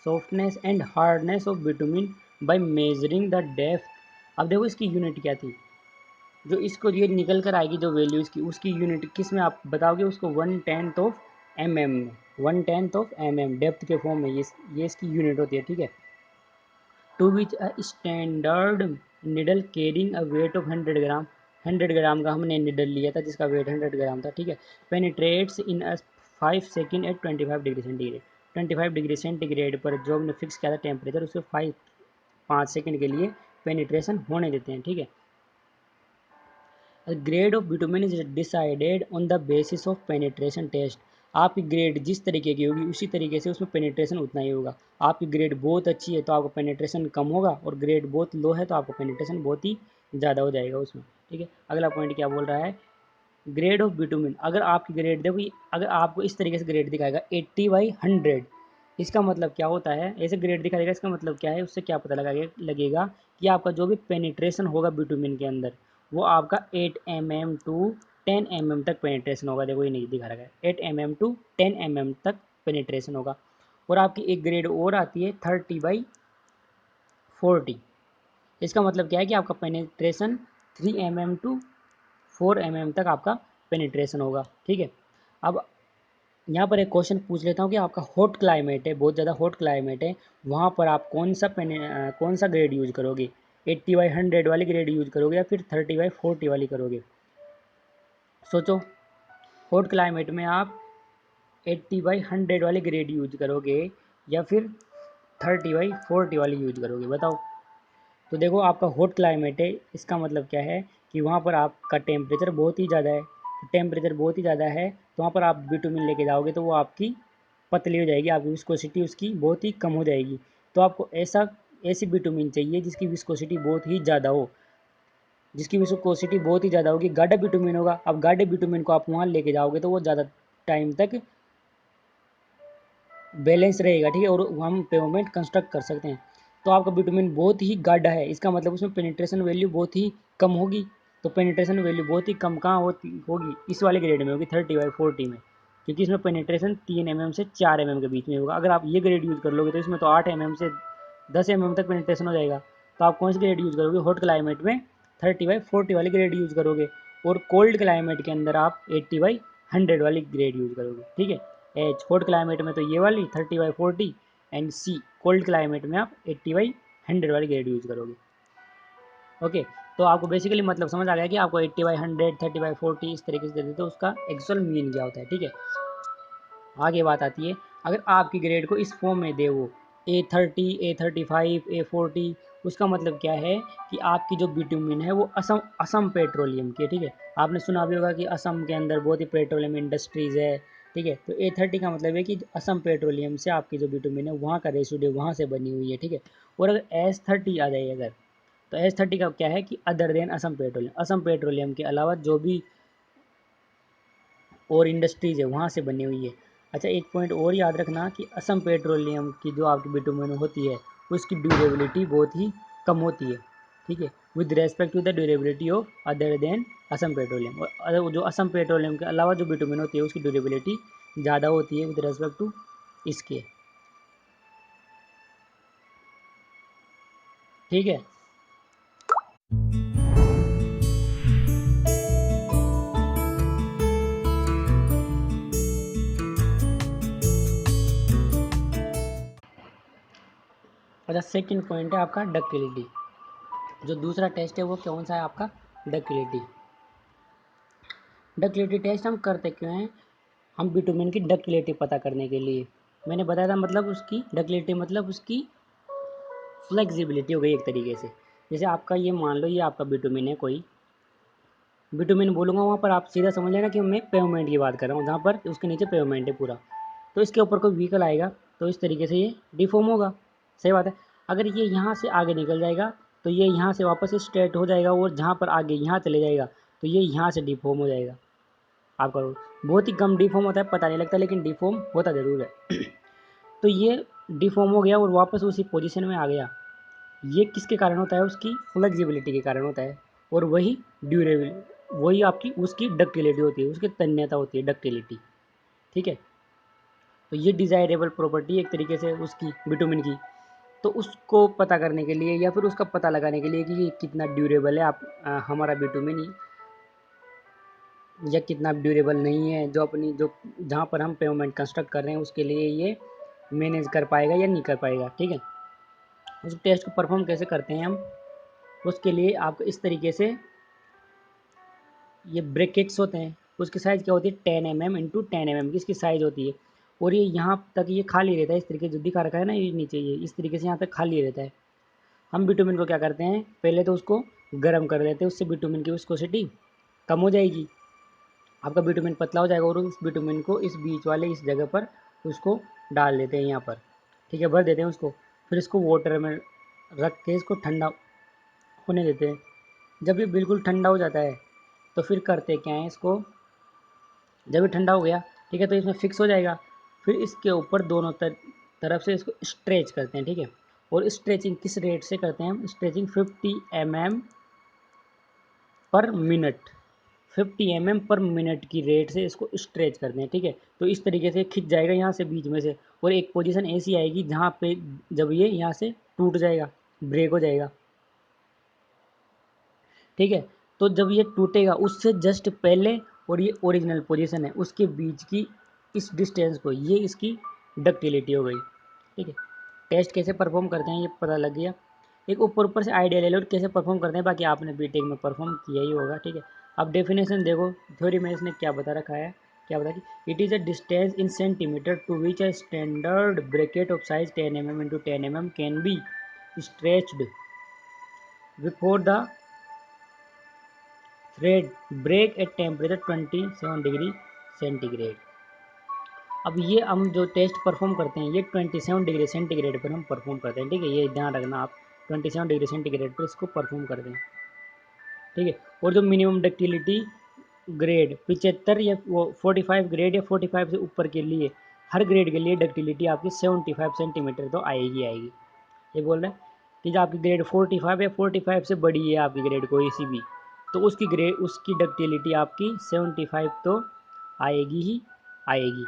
softness and hardness of bitumen by measuring the depth. अब देखो इसकी यूनिट क्या थी, जो इसको ये निकल कर आएगी जो वैल्यू इसकी, उसकी यूनिट किस में आप बताओगे उसको, 1/10 ऑफ mm में, 1/10 ऑफ mm डेप्थ के फॉर्म में ये इसकी यूनिट होती है, ठीक है। To which a standard needle carrying a weight of 100 gram, 100 gram का हमने निडल लिया था जिसका वेट 100 ग्राम था, ठीक है। Penetrates in a 5 second at 25 degree centigrade, 25 degree centigrade पर जो हमने फिक्स किया था टेम्परेचर उसको 5 सेकेंड के लिए पेनिट्रेशन होने देते हैं, ठीक है। Grade of bitumen is decided on the basis of penetration test. आपकी ग्रेड जिस तरीके की होगी उसी तरीके से उसमें पेनिट्रेशन उतना ही होगा। आपकी ग्रेड बहुत अच्छी है तो आपका पेनिट्रेशन कम होगा, और ग्रेड बहुत लो है तो आपका पेनिट्रेशन बहुत ही ज़्यादा हो जाएगा उसमें। ठीक है, अगला पॉइंट क्या बोल रहा है, ग्रेड ऑफ बिटुमिन। अगर आपकी ग्रेड देखो, अगर आपको इस तरीके से ग्रेड दिखाएगा 80/100, इसका मतलब क्या होता है, ऐसे ग्रेड दिखा देगा, इसका मतलब क्या है, उससे क्या पता लगेगा कि आपका जो भी पेनिट्रेशन होगा बिटुमिन के अंदर वो आपका 8 mm टू 10 mm तक पेनिट्रेशन होगा। देखो ये नहीं दिखा रखा है, 8 mm टू 10 mm तक पेनिट्रेशन होगा। और आपकी एक ग्रेड और आती है 30/40। इसका मतलब क्या है कि आपका पेनिट्रेशन 3 mm टू 4 mm तक आपका पेनिट्रेशन होगा। ठीक है, अब यहाँ पर एक क्वेश्चन पूछ लेता हूँ कि आपका हॉट क्लाइमेट है, बहुत ज़्यादा हॉट क्लाइमेट है, वहाँ पर आप कौन सा ग्रेड यूज करोगे, 80/100 वाली ग्रेड यूज करोगे या फिर 30/40 वाली करोगे। सोचो, हॉट क्लाइमेट में आप 80/100 वाली ग्रेड यूज करोगे या फिर 30/40 वाली यूज करोगे, बताओ। तो देखो आपका हॉट क्लाइमेट है, इसका मतलब क्या है कि वहाँ पर आपका टेम्परेचर बहुत ही ज़्यादा है। टेम्परेचर बहुत ही ज़्यादा है तो वहाँ पर आप बिटुमिन लेके जाओगे तो वो आपकी पतली हो जाएगी, आपकी विस्कोसिटी उसकी बहुत ही कम हो जाएगी। तो आपको ऐसी बिटुमिन चाहिए जिसकी विस्कोसिटी बहुत ही ज़्यादा हो, जिसकी विस्कोसिटी बहुत ही ज़्यादा होगी, गाढ़ा बिटुमिन होगा। अब गाढ़े बिटुमिन को आप वहाँ लेके जाओगे तो वो ज़्यादा टाइम तक बैलेंस रहेगा। ठीक है, और हम पेवमेंट कंस्ट्रक्ट कर सकते हैं। तो आपका बिटुमिन बहुत ही गाढ़ा है, इसका मतलब उसमें पेनिट्रेशन वैल्यू बहुत ही कम होगी। तो पेनिट्रेशन वैल्यू बहुत ही कम कहाँ होगी, इस वाले ग्रेड में होगी 30/40 में, क्योंकि इसमें पेनिट्रेशन 3 mm से 4 mm के बीच में होगा। अगर आप ये ग्रेड यूज़ कर लोगे तो इसमें तो 8 mm से 10 mm तक पेनिट्रेशन हो जाएगा। तो आप कौन सी ग्रेड यूज़ करोगे, हॉट क्लाइमेट में 30/40 वाली ग्रेड यूज़ करोगे, और कोल्ड क्लाइमेट के अंदर आप 80/100 वाली ग्रेड यूज़ करोगे। ठीक है, एच हॉट क्लाइमेट में तो ये वाली 30/40, एंड सी कोल्ड क्लाइमेट में आप 80/100 वाली ग्रेड यूज़ करोगे। ओके, तो आपको बेसिकली मतलब समझ आ गया कि आपको 80/100 30/40 इस तरीके से दे देते तो उसका एक्चुअल मीन क्या होता है। ठीक है, आगे बात आती है, अगर आपकी ग्रेड को इस फॉर्म में दे वो A30 A35 A40, उसका मतलब क्या है कि आपकी जो बिटुमिन है वो असम पेट्रोलियम की है। ठीक है, आपने सुना भी होगा कि असम के अंदर बहुत ही पेट्रोलियम इंडस्ट्रीज़ है। ठीक है, तो A30 का मतलब है कि असम पेट्रोलियम से आपकी जो बिटुमिन है वहाँ का रेसिड्यू वहाँ से बनी हुई है। ठीक है, और अगर S30 आ जाए अगर, तो S30 का क्या है कि अदर देन असम पेट्रोलियम के अलावा जो भी और इंडस्ट्रीज़ है वहाँ से बनी हुई है। अच्छा, एक पॉइंट और याद रखना कि असम पेट्रोलियम की जो आपकी बिटुमिन होती है उसकी ड्यूरेबिलिटी बहुत ही कम होती है। ठीक है, with respect to the durability of other than Assam petroleum, और जो असम पेट्रोलियम के अलावा जो बिटुमिन होती है उसकी ड्यूरेबिलिटी ज़्यादा होती है विद रेस्पेक्ट टू इसके। ठीक है, अच्छा सेकंड पॉइंट है आपका डक्टिलिटी। जो दूसरा टेस्ट है वो कौन सा है आपका, डक्टिलिटी। डक्टिलिटी टेस्ट हम करते क्यों हैं, हम बिटुमिन की डक्टिलिटी पता करने के लिए। मैंने बताया था, मतलब उसकी डक्टिलिटी मतलब उसकी फ्लेक्सिबिलिटी हो गई एक तरीके से। जैसे आपका ये मान लो ये आपका बिटुमिन है, कोई बिटुमिन बोलूँगा वहाँ पर आप सीधा समझ लेना कि मैं पेवमेंट की बात कर रहा हूँ, जहाँ पर उसके नीचे पेवमेंट है पूरा। तो इसके ऊपर कोई व्हीकल आएगा तो इस तरीके से ये डिफॉर्म होगा, सही बात है। अगर ये यहाँ से आगे निकल जाएगा तो ये यहाँ से वापस स्ट्रेट हो जाएगा, और जहाँ पर आगे यहाँ चले जाएगा तो ये यहाँ से डिफॉर्म हो जाएगा। आपका बहुत ही कम डिफॉर्म होता है, पता नहीं लगता, लेकिन डिफॉर्म होता ज़रूर है। तो ये डिफॉर्म हो गया और वापस उसी पोजीशन में आ गया। ये किसके कारण होता है, उसकी फ्लेक्सिबिलिटी के कारण होता है। और वही ड्यूरेबल, वही आपकी उसकी डक्टिलिटी होती है, उसकी तन्यता होती है डक्टिलिटी। ठीक है, तो ये डिज़ायरेबल प्रॉपर्टी एक तरीके से उसकी बिटुमिन की। तो उसको पता करने के लिए या फिर उसका पता लगाने के लिए कि ये कितना ड्यूरेबल है हमारा बिटुमिन, या कितना ड्यूरेबल नहीं है, जो अपनी जो जहाँ पर हम पेवमेंट कंस्ट्रक्ट कर रहे हैं उसके लिए ये मैनेज कर पाएगा या नहीं कर पाएगा। ठीक है, उस टेस्ट को परफॉर्म कैसे करते हैं हम, उसके लिए आपको इस तरीके से ये ब्रैकेट्स होते हैं, उसकी साइज़ क्या होती है 10 mm इंटू 10 mm की इसकी साइज़ होती है। और ये यहाँ तक ये खाली रहता है, इस तरीके जो दिखा रखा है ना ये नीचे, ये इस तरीके से यहाँ तक खाली रहता है। हम बिटुमिन को क्या करते हैं, पहले तो उसको गर्म कर देते हैं, उससे बिटुमिन की विस्कोसिटी कम हो जाएगी। आपका बिटुमिन पतला हो जाएगा और उस बिटुमिन को इस बीच वाले इस जगह पर उसको डाल देते हैं यहाँ पर, ठीक है, भर देते हैं उसको। फिर इसको वाटर में रख के इसको ठंडा होने देते हैं। जब ये बिल्कुल ठंडा हो जाता है तो फिर करते क्या है, इसको जब ये ठंडा हो गया, ठीक है, तो इसमें फिक्स हो जाएगा। फिर इसके ऊपर दोनों तरफ से इसको स्ट्रेच करते हैं, ठीक है। और स्ट्रेचिंग किस रेट से करते हैं हम, स्ट्रेचिंग 50 mm पर मिनट, 50 mm पर मिनट की रेट से इसको स्ट्रेच करते हैं, ठीक है। तो इस तरीके से खिंच जाएगा यहाँ से बीच में से, और एक पोजीशन ऐसी आएगी जहाँ पे जब ये यहाँ से टूट जाएगा, ब्रेक हो जाएगा, ठीक है। तो जब ये टूटेगा उससे जस्ट पहले और ये ओरिजिनल पोजीशन है उसके बीच की इस डिस्टेंस को, ये इसकी डक्टिलिटी हो गई, ठीक है। टेस्ट कैसे परफॉर्म करते हैं ये पता लग गया। एक ऊपर ऊपर से आइडिया ले लो कैसे परफॉर्म करते हैं, बाकी आपने बीटेक में परफॉर्म किया ही होगा, ठीक है। अब डेफिनेशन देखो, थ्योरी में इसने क्या बता रखा है, क्या बता कि it is a distance in centimeter to which a standard bracket of size 10 mm into 10 mm can be stretched before the thread break at temperature 27 degree centigrade. अब ये हम जो टेस्ट परफॉर्म करते हैं ये 27 डिग्री सेंटीग्रेड पर हम perform करते हैं, ठीक है, ये ध्यान रखना आप, 27 डिग्री सेंटीग्रेड पर इसको परफॉर्म करते हैं, ठीक है। और जो मिनिमम डक्टिलिटी ग्रेड 75 या वो 45 ग्रेड या 45 से ऊपर के लिए, हर ग्रेड के लिए डक्टिलिटी आपकी 75 सेंटीमीटर तो आएगी आएगी। ये बोल रहे हैं कि जो आपकी ग्रेड 45 या 45 से बड़ी है आपकी ग्रेड कोई सी भी, तो उसकी डक्टिलिटी आपकी 75 तो आएगी ही आएगी,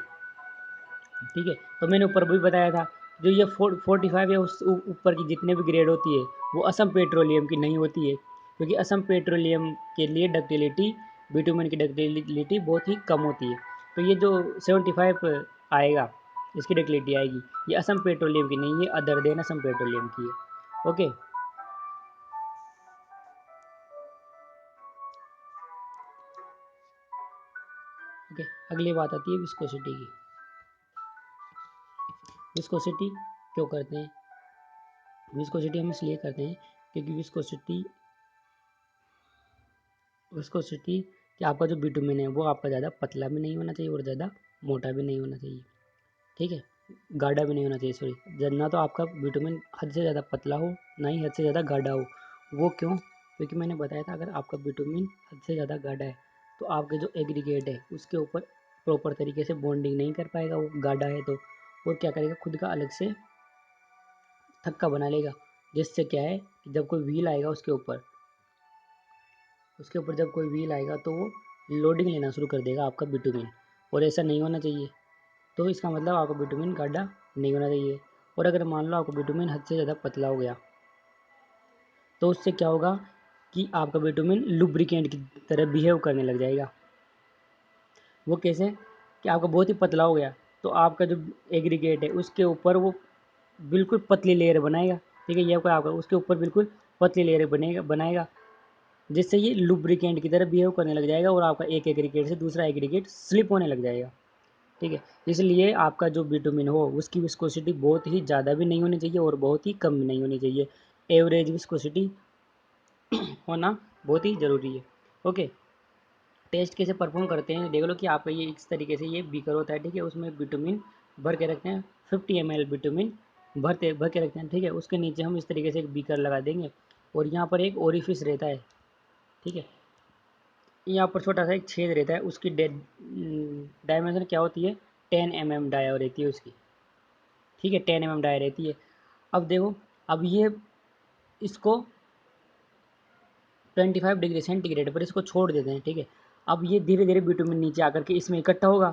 ठीक है। तो मैंने ऊपर भी बताया था, जो ये 45 या उस ऊपर की जितने भी ग्रेड होती है वो असम पेट्रोलियम की नहीं होती है, क्योंकि असम पेट्रोलियम के लिए डक्टिलिटी, बिटुमेन की डक्टिलिटी बहुत ही कम होती है। तो ये जो 75 आएगा इसकी डक्टिलिटी आएगी, ये असम पेट्रोलियम की नहीं है, अदर देन असम पेट्रोलियम की है। ओके ओके, अगली बात आती है विस्कोसिटी की। विस्कोसिटी क्यों करते हैं, विस्कोसिटी हम इसलिए करते हैं क्योंकि विस्कोसिटी कि आपका जो बिटुमेन है वो आपका ज़्यादा पतला भी नहीं होना चाहिए और ज़्यादा मोटा भी नहीं होना चाहिए, ठीक है, गाढ़ा भी नहीं होना चाहिए, सॉरी, ना तो आपका बिटुमेन हद से ज़्यादा पतला हो, ना ही हद से ज़्यादा गाढ़ा हो। वो क्यों, क्योंकि मैंने बताया था अगर आपका बिटुमेन हद से ज़्यादा गाढ़ा है तो आपके जो एग्रीगेट है उसके ऊपर प्रॉपर तरीके से बॉन्डिंग नहीं कर पाएगा, वो गाढ़ा है तो, और क्या करेगा, खुद का अलग से थक्का बना लेगा, जिससे क्या है कि जब कोई व्हील आएगा उसके ऊपर जब कोई व्हील आएगा तो वो लोडिंग लेना शुरू कर देगा आपका बिटुमिन, और ऐसा नहीं होना चाहिए। तो इसका मतलब आपका बिटुमिन गाढ़ा नहीं होना चाहिए। और अगर मान लो आपका बिटुमिन हद से ज़्यादा पतला हो गया तो उससे क्या होगा कि आपका बिटुमिन लुब्रिकेंट की तरह बिहेव करने लग जाएगा। वो कैसे, कि आपका बहुत ही पतला हो गया तो आपका जो एग्रीगेट है उसके ऊपर वो बिल्कुल पतली लेयर बनाएगा, ठीक है, ये आपका उसके ऊपर बिल्कुल पतली लेयर बनाएगा, जिससे ये लुब्रिकेंट की तरह बिहेव करने लग जाएगा और आपका एक एग्रीगेट से दूसरा एग्रीगेट स्लिप होने लग जाएगा, ठीक है। इसलिए आपका जो बिटुमिन हो उसकी विस्कोसिटी बहुत ही ज़्यादा भी नहीं होनी चाहिए और बहुत ही कम भी नहीं होनी चाहिए, एवरेज विस्कोसिटी होना बहुत ही ज़रूरी है। ओके, टेस्ट कैसे परफॉर्म करते हैं देख लो कि आपका ये इस तरीके से ये बीकर होता है, ठीक है, उसमें बिटुमिन भर के रखते हैं, 50 ml बिटुमिन भर के रखते हैं, ठीक है। उसके नीचे हम इस तरीके से एक बीकर लगा देंगे और यहाँ पर एक ओरिफिस रहता है, ठीक है, यहाँ पर छोटा सा एक छेद रहता है, उसकी डायमेंशन क्या होती है, 10 mm डाया रहती है उसकी, ठीक है, 10 mm डाया रहती है। अब देखो, अब ये इसको 25 डिग्री सेंटीग्रेड पर इसको छोड़ देते हैं, ठीक है। अब ये धीरे धीरे बिटुमिन नीचे आकर के इसमें इकट्ठा होगा,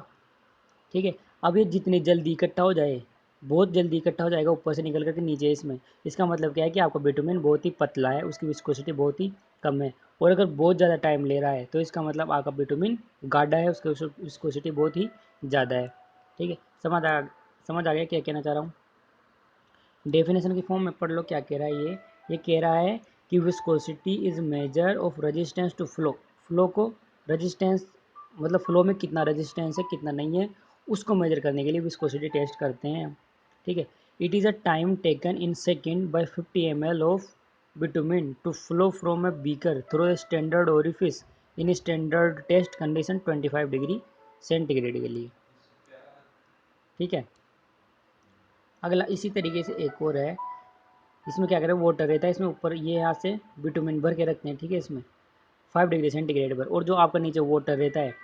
ठीक है। अब ये जितनी जल्दी इकट्ठा हो जाए, बहुत जल्दी इकट्ठा हो जाएगा ऊपर से निकल करके नीचे इसमें, इसका मतलब क्या है कि आपका बिटुमिन बहुत ही पतला है, उसकी विस्कोसिटी बहुत ही कम है। और अगर बहुत ज़्यादा टाइम ले रहा है तो इसका मतलब आपका बिटुमिन गाढ़ा है, उसकी विस्कोसिटी बहुत ही ज़्यादा है, ठीक है। समझ आ गया क्या कहना चाह रहा हूँ। डेफिनेशन की फॉर्म में पढ़ लो क्या कह रहा है ये कह रहा है कि viscosity is measure of resistance to flow, flow को रेजिस्टेंस मतलब फ्लो में कितना रेजिस्टेंस है कितना नहीं है उसको मेजर करने के लिए विस्कोसिटी टेस्ट करते हैं, ठीक है। It is a time taken in second by 50 ml of bitumen to flow from a beaker through a standard orifice in standard test condition 25 degree centigrade के लिए। ठीक है, अगला इसी तरीके से एक और है, इसमें क्या करें, वाटर रहता है इसमें ऊपर, ये यहाँ से बिटुमिन भर के रखते हैं। ठीक है, इसमें 5 डिग्री सेंटीग्रेड पर, और जो आपका नीचे वाटर रहता है,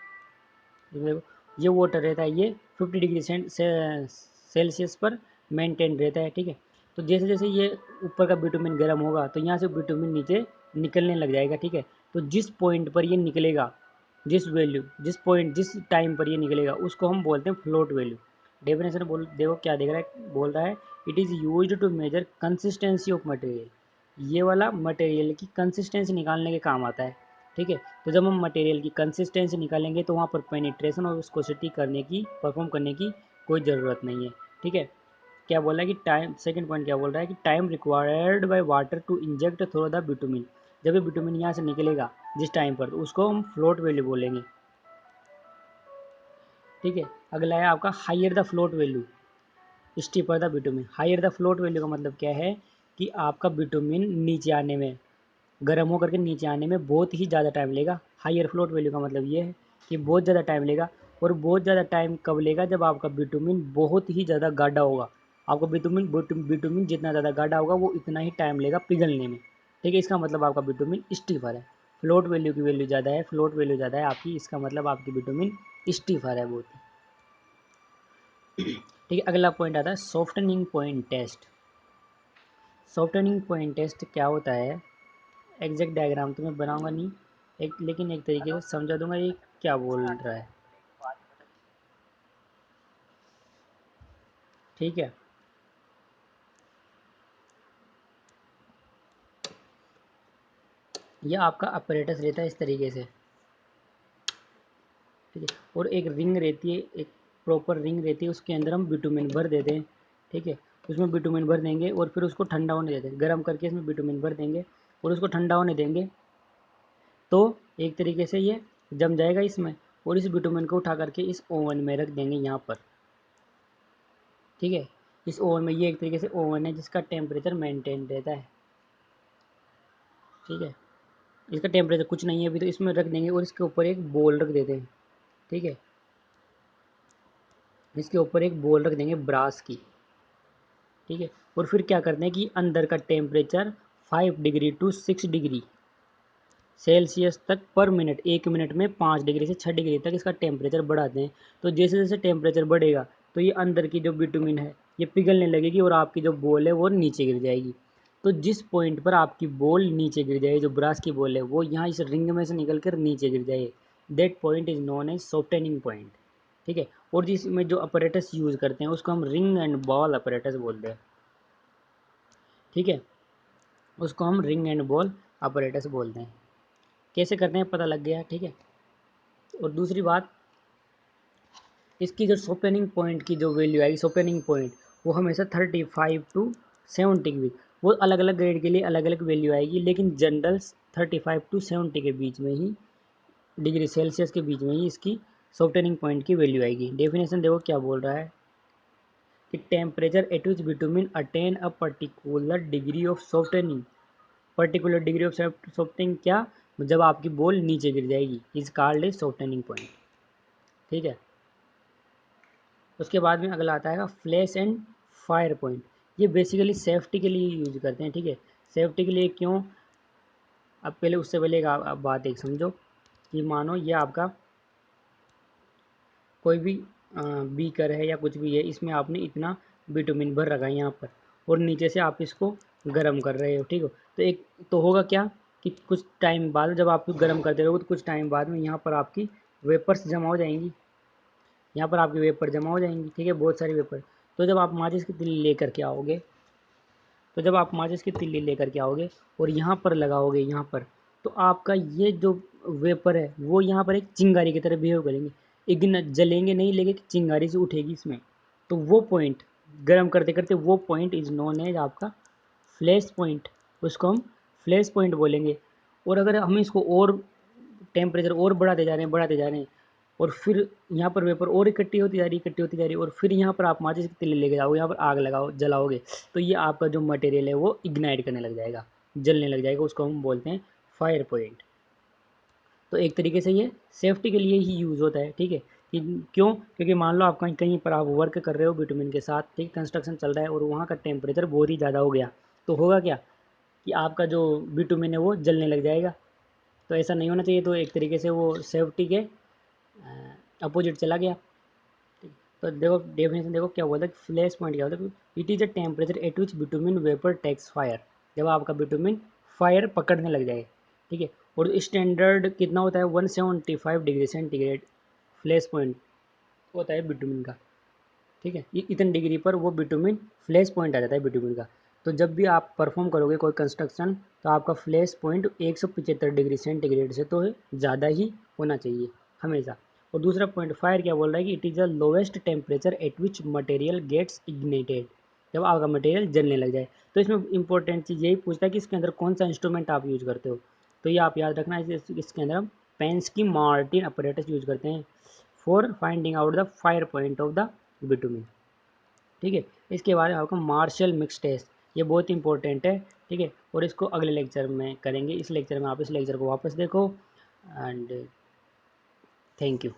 ये वाटर रहता है ये 50 डिग्री सेल्सियस पर मेंटेन रहता है। ठीक है, तो जैसे जैसे ये ऊपर का बिटुमिन गर्म होगा तो यहाँ से बिटुमिन नीचे निकलने लग जाएगा। ठीक है, तो जिस पॉइंट पर ये निकलेगा, जिस टाइम पर ये निकलेगा उसको हम बोलते हैं फ्लोट वैल्यू। डेफिनेशन बोल देखो क्या देख रहा है, बोल रहा है it is used to measure consistency of material. ये वाला मटेरियल की कंसिस्टेंसी निकालने के काम आता है। ठीक है, तो जब हम मटेरियल की कंसिस्टेंसी निकालेंगे तो वहाँ पर पेनिट्रेशन और विस्कोसिटी परफॉर्म करने की कोई ज़रूरत नहीं है। ठीक है, क्या बोल रहा है कि टाइम, सेकंड पॉइंट क्या बोल रहा है कि time required by water to inject through the bitumen. जब ये बिटुमिन यहाँ से निकलेगा जिस टाइम पर, तो उसको हम फ्लोट वैल्यू बोलेंगे। ठीक है, अगला है आपका higher the float value steeper the bitumen. Higher the float value का मतलब क्या है कि आपका बिटुमिन नीचे आने में, गर्म होकर के नीचे आने में बहुत ही ज़्यादा टाइम लेगा। हायर फ्लोट वैल्यू का मतलब ये है कि बहुत ज़्यादा टाइम लेगा। और बहुत ज़्यादा टाइम कब लेगा, जब आपका बिटुमिन बहुत ही ज़्यादा गाढ़ा होगा। आपका बिटुमिन जितना ज़्यादा गाढ़ा होगा वो इतना ही टाइम लेगा पिघलने में। ठीक है, इसका मतलब आपका बिटुमिन स्टीफर है। फ्लोट वैल्यू की वैल्यू ज़्यादा है, फ्लोट वैल्यू ज़्यादा है आपकी, इसका मतलब आपकी बिटुमिन स्टीफर है बहुत ही। ठीक है, अगला पॉइंट आता है softening point test. Softening point test क्या होता है, एग्जैक्ट डायग्राम तो मैं बनाऊंगा नहीं, लेकिन एक तरीके से समझा दूंगा ये क्या बोल रहा है। ठीक है, यह आपका अपरेटस रहता है इस तरीके से। ठीक है, और एक रिंग रहती है, एक प्रॉपर रिंग रहती है, उसके अंदर हम बिटुमिन भर देते हैं। ठीक है, उसमें बिटुमिन भर देंगे और फिर उसको ठंडा होने देते हैं, गर्म करके इसमें बिटुमिन भर देंगे और उसको ठंडा होने देंगे। तो एक तरीके से ये जम जाएगा इसमें, और इस बिटुमिन को उठा करके इस ओवन में रख देंगे यहाँ पर। ठीक है, इस ओवन में, ये एक तरीके से ओवन है जिसका टेम्परेचर मेंटेन रहता है। ठीक है, इसका टेम्परेचर कुछ नहीं है अभी, तो इसमें रख देंगे और इसके ऊपर एक बोल रख देते हैं। ठीक है, इसके ऊपर एक बोल रख देंगे ब्रास की। ठीक है, और फिर क्या करते हैं कि अंदर का temperature 5 degree to 6 degree Celsius तक पर मिनट, 1 मिनट में 5 डिग्री से 6 डिग्री तक इसका टेम्परेचर बढ़ाते हैं। तो जैसे जैसे टेम्परेचर बढ़ेगा तो ये अंदर की जो बिटुमिन है ये पिघलने लगेगी और आपकी जो बॉल है वो नीचे गिर जाएगी। तो जिस पॉइंट पर आपकी बॉल नीचे गिर जाए, जो ब्रास की बॉल है वो यहाँ इस रिंग में से निकल कर नीचे गिर जाए, that point is known as softening point. ठीक है, और जिसमें जो अपरेटस यूज़ करते हैं उसको हम रिंग एंड बॉल अपरेटस बोलते हैं। ठीक है, उसको हम रिंग एंड बॉल अपरेटस बोलते हैं। कैसे करते हैं पता लग गया। ठीक है, और दूसरी बात, इसकी जो सोपेनिंग पॉइंट की जो वैल्यू आएगी, सोपेनिंग पॉइंट वो हमेशा 35 टू 70 के बीच, वो अलग अलग ग्रेड के लिए अलग अलग वैल्यू आएगी, लेकिन जनरल 35 टू 70 के बीच में ही, डिग्री सेल्सियस के बीच में ही इसकी सोफ्टनिंग पॉइंट की वैल्यू आएगी। डेफिनेशन देखो क्या बोल रहा है कि temperature at which bitumen attain a particular degree of softening. Particular degree of softening क्या, जब आपकी बॉल नीचे गिर जाएगी, is called a softening point. ठीक है, उसके बाद में अगला आता है फ्लैश एंड फायर पॉइंट। ये बेसिकली सेफ्टी के लिए यूज करते हैं। ठीक है, सेफ्टी के लिए क्यों, अब पहले उससे पहले एक बात एक समझो कि मानो ये आपका कोई भी बीकर है या कुछ भी है, इसमें आपने इतना बिटुमिन भर रखा है यहाँ पर, और नीचे से आप इसको गर्म कर रहे हो। ठीक हो, तो एक तो होगा क्या कि कुछ टाइम बाद जब आप गर्म करते रहोगे तो कुछ टाइम बाद में यहाँ पर आपकी वेपर्स जमा हो जाएंगी, यहाँ पर आपकी वेपर जमा हो जाएंगी। ठीक है, बहुत सारी वेपर। तो जब आप माचिस की तिल्ली लेकर के आओगे, और यहाँ पर लगाओगे यहाँ पर, तो आपका ये जो वेपर है वो यहाँ पर एक चिंगारी की तरह बिहेव करेंगे, इग्न जलेंगे नहीं लेकिन चिंगारी से उठेगी इसमें। तो वो पॉइंट गर्म करते करते वो पॉइंट इज नोन एज आपका फ्लैश पॉइंट, उसको हम फ्लैश पॉइंट बोलेंगे। और अगर हम इसको और टेम्परेचर और बढ़ाते जा रहे हैं और फिर यहाँ पर वेपर और इकट्ठी होती जा रही है, और फिर यहाँ पर आप माचिस की तिल्ली लेके जाओगे, यहाँ पर आग जलाओगे, तो ये आपका जो मटेरियल है वो इग्नाइट करने लग जाएगा, जलने लग जाएगा, उसको हम बोलते हैं फायर पॉइंट। तो एक तरीके से ये सेफ्टी के लिए ही यूज़ होता है, ठीक है। कि क्यों? क्योंकि मान लो आप कहीं कहीं पर आप वर्क कर रहे हो बिटुमिन के साथ, ठीक, कंस्ट्रक्शन चल रहा है और वहाँ का टेम्परेचर बहुत ही ज़्यादा हो गया, तो होगा क्या कि आपका जो बिटुमिन है वो जलने लग जाएगा। तो ऐसा नहीं होना चाहिए, तो एक तरीके से वो सेफ्टी के अपोजिट चला गया। तो देखो डेफिनेशन देखो क्या बोलता है, फ्लैश पॉइंट क्या होता है, it is a temperature at which bitumen vapour takes fire. जब आपका बिटुमिन फायर पकड़ने लग जाए, ठीक है। और स्टैंडर्ड कितना होता है 175 डिग्री सेंटीग्रेड फ्लैश पॉइंट होता है बिटुमिन का, ठीक है। इतने डिग्री पर वो बिटुमिन फ्लैश पॉइंट आ जाता है बिटुमिन का। तो जब भी आप परफॉर्म करोगे कोई कंस्ट्रक्शन, तो आपका फ्लैश पॉइंट 175 डिग्री सेंटीग्रेड से तो ज़्यादा ही होना चाहिए हमेशा। और दूसरा पॉइंट फायर क्या बोल रहा है कि it is the lowest temperature at which material gets ignited. जब आपका मटेरियल जलने लग जाए, तो इसमें इंपॉर्टेंट चीज़ यही पूछता है कि इसके अंदर कौन सा इंस्ट्रूमेंट आप यूज़ करते हो। तो ये आप याद रखना, इसके अंदर हम पेंस्की मार्टिन अपरेटस यूज़ करते हैं for finding out the fire point of the bitumen, ठीक है। इसके बारे में आपका मार्शल मिक्स टेस्ट, ये बहुत इंपॉर्टेंट है, ठीक है। और इसको अगले लेक्चर में करेंगे, इस लेक्चर में आप इस लेक्चर को वापस देखो एंड थैंक यू।